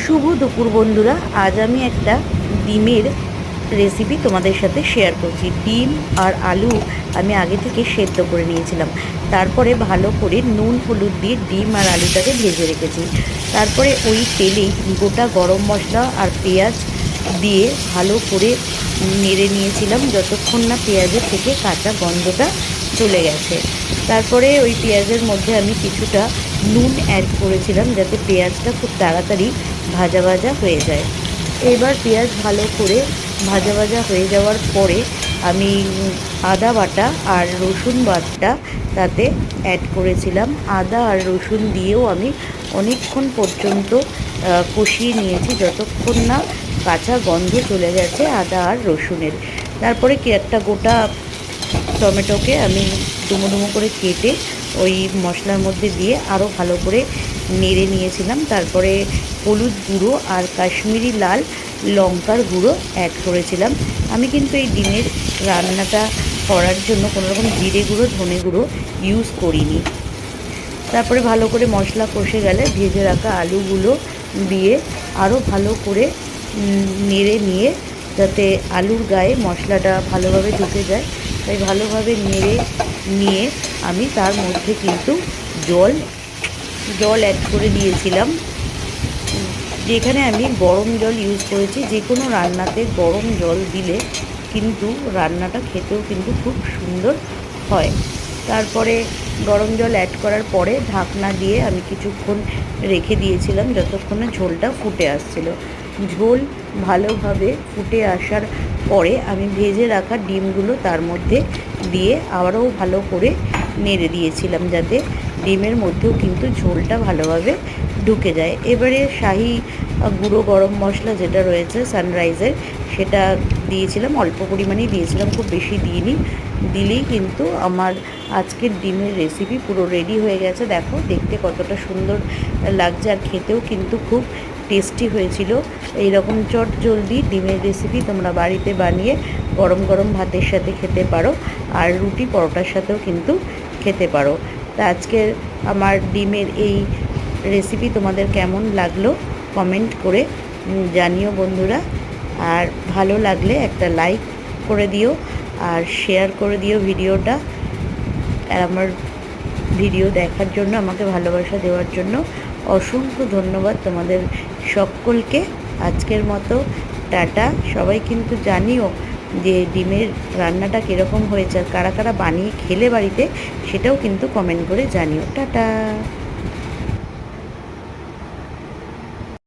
শুভ দুপুর বন্ধুরা, আজ আমি একটা ডিমের রেসিপি তোমাদের সাথে শেয়ার করছি। ডিম আর আলু আমি আগে থেকে সেদ্ধ করে নিয়েছিলাম, তারপরে ভালো করে নুন হলুদ দিয়ে ডিম আর আলুটাকে ভেজে রেখেছি। তারপরে ওই তেলেই গোটা গরম মশলা আর পেঁয়াজ দিয়ে ভালো করে নেড়ে নিয়েছিলাম যতক্ষণ না পেঁয়াজের থেকে কাঁচা গন্ধটা চলে গেছে। তারপরে ওই পেঁয়াজের মধ্যে আমি কিছুটা নুন অ্যাড করেছিলাম যাতে পেঁয়াজটা খুব তাড়াতাড়ি ভাজা ভাজা হয়ে যায়। এবার পেঁয়াজ ভালো করে ভাজা ভাজা হয়ে যাওয়ার পরে আমি আদা বাটা আর রসুন বাটা তাতে অ্যাড করেছিলাম। আদা আর রসুন দিয়েও আমি অনেকক্ষণ পর্যন্ত কষিয়ে নিয়েছি যতক্ষণ না কাঁচা গন্ধ চলে গেছে আদা আর রসুনের। তারপরে কি একটা গোটা টমেটোকে আমি ডুমো ডুমো করে কেটে ওই মশলার মধ্যে দিয়ে আরও ভালো করে নেড়ে নিয়েছিলাম। তারপরে হলুদ গুঁড়ো আর কাশ্মীরি লাল লঙ্কার গুঁড়ো অ্যাড করেছিলাম। আমি কিন্তু এই ডিমের রান্নাটা করার জন্য কোনো রকম জিরে গুঁড়ো ধনে গুঁড়ো ইউজ করিনি। তারপরে ভালো করে মশলা কষে গেলে ভেজে রাখা আলুগুলো দিয়ে আরও ভালো করে নেড়ে নিয়ে যাতে আলুর গায়ে মশলাটা ভালোভাবে ঢুকে যায়, তাই ভালোভাবে নেড়ে নিয়ে আমি তার মধ্যে কিন্তু জল অ্যাড করে দিয়েছিলাম। যেখানে আমি গরম জল ইউজ করেছি, যে কোনো রান্নাতে গরম জল দিলে কিন্তু রান্নাটা খেতেও কিন্তু খুব সুন্দর হয়। তারপরে গরম জল অ্যাড করার পরে ঢাকনা দিয়ে আমি কিছুক্ষণ রেখে দিয়েছিলাম যতক্ষণ না ঝোলটা ফুটে আসছিল। ঝোল ভালোভাবে ফুটে আসার পরে আমি ভেজে রাখা ডিমগুলো তার মধ্যে দিয়ে আবারও ভালো করে নেড়ে দিয়েছিলাম যাতে ডিমের মধ্যেও কিন্তু ঝোলটা ভালোভাবে ঢুকে যায়। এবারে শাহি গুঁড়ো গরম মশলা যেটা রয়েছে সানরাইজের, সেটা দিয়েছিলাম, অল্প পরিমাণেই দিয়েছিলাম, খুব বেশি দিইনি। দিলেই কিন্তু আমার আজকের ডিমের রেসিপি পুরো রেডি হয়ে গেছে। দেখো দেখতে কতটা সুন্দর লাগছে আর খেতেও কিন্তু খুব টেস্টি হয়েছিল। এইরকম চট জলদি ডিমের রেসিপি তোমরা বাড়িতে বানিয়ে গরম গরম ভাতের সাথে খেতে পারো, আর রুটি পরোটার সাথেও কিন্তু খেতে পারো। তা আজকের আমার ডিমের এই রেসিপি তোমাদের কেমন লাগলো কমেন্ট করে জানিও বন্ধুরা। আর ভালো লাগলে একটা লাইক করে দিও আর শেয়ার করে দিও ভিডিওটা। আর আমার ভিডিও দেখার জন্য, আমাকে ভালোবাসা দেওয়ার জন্য অসংখ্য ধন্যবাদ তোমাদের সকলকে। আজকের মতো টাটা। সবাই কিন্তু জানিও যে ডিমের রান্নাটা কীরকম হয়েছে আর কারা কারা বানিয়ে খেলে বাড়িতে, সেটাও কিন্তু কমেন্ট করে জানিও। টাটা।